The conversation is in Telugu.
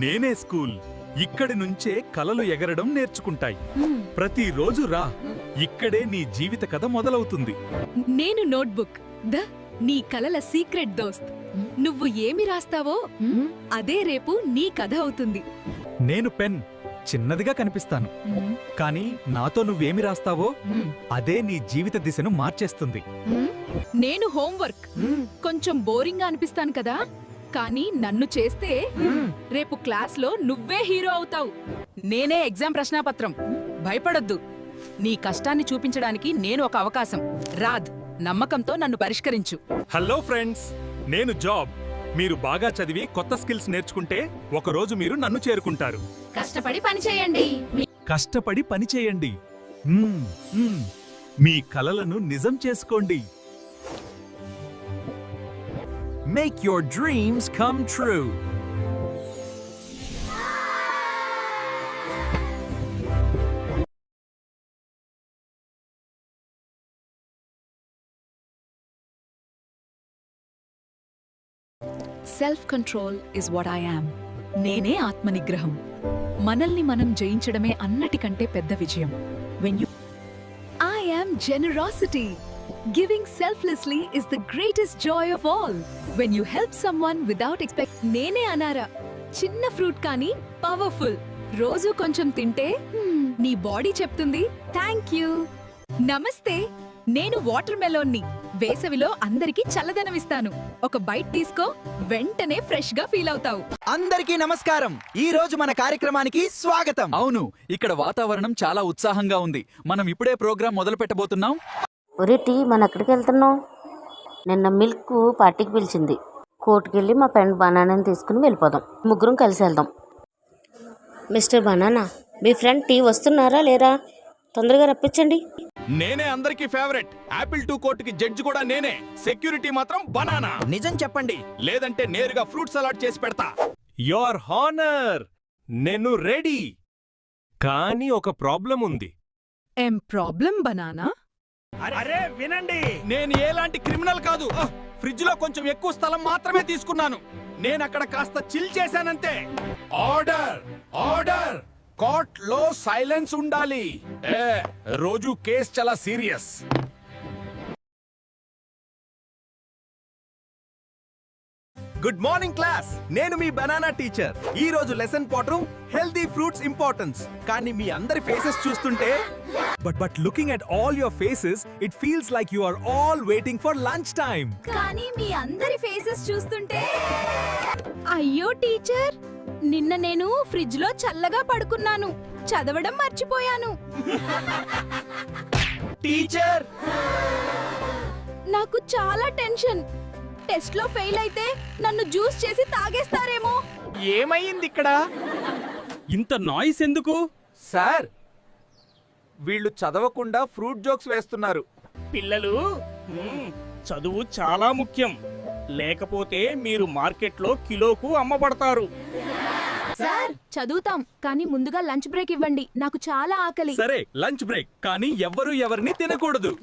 నేనే స్కూల్. ఇక్కడి నుంచే కలలు ఎగరడం నేర్చుకుంటాయి. ప్రతిరోజు రా, ఇక్కడే నీ జీవిత కథ మొదలవుతుంది. నేను నోట్బుక్, నీ కలల సీక్రెట్ దోస్త్. నువ్వు ఏమి రాస్తావో అదే రేపు నీ కథ అవుతుంది. నేను పెన్, చిన్నదిగా కనిపిస్తాను, కానీ నాతో నువ్వేమి రాస్తావో అదే నీ జీవిత దిశను మార్చేస్తుంది. నేను హోంవర్క్, కొంచెం బోరింగ్ గా అనిపిస్తాను కదా, కానీ నన్ను చేస్తే రేపు క్లాస్లో నువ్వే హీరో అవుతావు. నేనే ఎగ్జామ్ ప్రశ్నాపత్రం. భయపడొద్దు, నీ కష్టాన్ని చూపించడానికి నేను ఒక అవకాశం. రాధ్, నమ్మకంతో నన్ను పరిష్కరించు. హలో ఫ్రెండ్స్, నేను జాబ్. మీరు బాగా చదివి కొత్త స్కిల్స్ నేర్చుకుంటే ఒకరోజు మీరు నన్ను చేరుకుంటారు. కష్టపడి పని చేయండి. కష్టపడి పని చేయండి. మీ కలలను నిజం చేసుకోండి. Make your dreams come true. Self control is what I am. నేనే ఆత్మనిగ్రహం. మనల్ని మనం జయించడమే అన్నిటికంటే పెద్ద విజయం. When you I am generosity. Giving selflessly is the greatest joy of all. When you help someone without expect. నేనే అనారా, చిన్న ఫ్రూట్ కానీ పవర్ఫుల్. రోజు కొంచెం తింటే నీ బాడీ చెప్తుంది థ్యాంక్ యూ. నమస్తే, నేను వాటర్ మెలోన్ని. వేసవిలో అందరికీ చల్లదనమిస్తాను. ఒక బైట్ తీసుకో, వెంటనే ఫ్రెష్ గా ఫీల్ అవుతావు. అందరికీ నమస్కారం. ఈ రోజు మన కార్యక్రమానికి స్వాగతం. అవును, ఇక్కడ వాతావరణం చాలా ఉత్సాహంగా ఉంది. మనం ఇప్పుడే ప్రోగ్రాం మొదలు పెట్టబోతున్నాం. ఒరే టీ, మన ఎక్కడికి వెళ్తున్నావు? నిన్న మిల్క్ పార్టీకి పిలిచింది. కోర్టుకి వెళ్ళి మా ఫ్రెండ్ బనానాని తీసుకుని వెళ్ళిపోదాం. ముగ్గురం కలిసి వెళ్దాం. మిస్టర్ బనానా, మీ ఫ్రెండ్ టీ వస్తున్నారా లేరా? తొందరగా రప్పించండి. నేనే అందరికీ ఫేవరెట్. యాపిల్ 2 కోర్టుకి జడ్జి కూడా నేనే. సెక్యూరిటీ మాత్రం బనానా. నిజం చెప్పండి, లేదంటే నేరుగా ఫ్రూట్ సలాడ్ చేసి పెడతా. యోర్ హానర్, నేను రెడీ. కానీ ఒక ప్రాబ్లం ఉంది. ఏం ప్రాబ్లం బనానా? అరే వినండి, నేను ఎలాంటి క్రిమినల్ కాదు. ఫ్రిడ్జ్ లో కొంచెం ఎక్కువ స్థలం మాత్రమే తీసుకున్నాను. నేను అక్కడ కాస్త చిల్ చేశానంతే. Order, order. కోర్ట్ లో సైలెన్స్ ఉండాలి. రోజు కేస్ చాలా సీరియస్. గుడ్ మార్నింగ్ క్లాస్, నేను మీ బనానా టీచర్. ఈ రోజు లెసన్ పాఠం హెల్దీ ఫ్రూట్స్ ఇంపార్టెన్స్. కానీ మీ అందరి ఫేసెస్ చూస్తుంటే but looking at all your faces it feels like you are all waiting for lunch time. కానీ మీ అందరి ఫేసెస్ చూస్తుంటే అయ్యో టీచర్, నిన్న నేను ఫ్రిడ్జ్ లో చల్లగా పడుకున్నాను, చదవడం మర్చిపోయాను. టీచర్, నాకు చాలా టెన్షన్. టెస్ట్ లో ఫెయిల్ అయితే నన్ను జ్యూస్ చేసి తాగేస్తారేమో. ఏమైంది ఇక్కడ? ఇంత నాయిస్ ఎందుకు? సార్, వీళ్ళు చదవకుండా ఫ్రూట్ జోక్స్ వేస్తున్నారు. పిల్లలు, చదువు చాలా ముఖ్యం. లేకపోతే మీరు మార్కెట్లో కిలోకు అమ్మబడతారు. సార్, చదువుతాం, కానీ ముందుగా లంచ్ బ్రేక్ ఇవ్వండి. నాకు చాలా ఆకలి. సరే, లంచ్ బ్రేక్. కానీ ఎవ్వరు ఎవరిని తినకూడదు.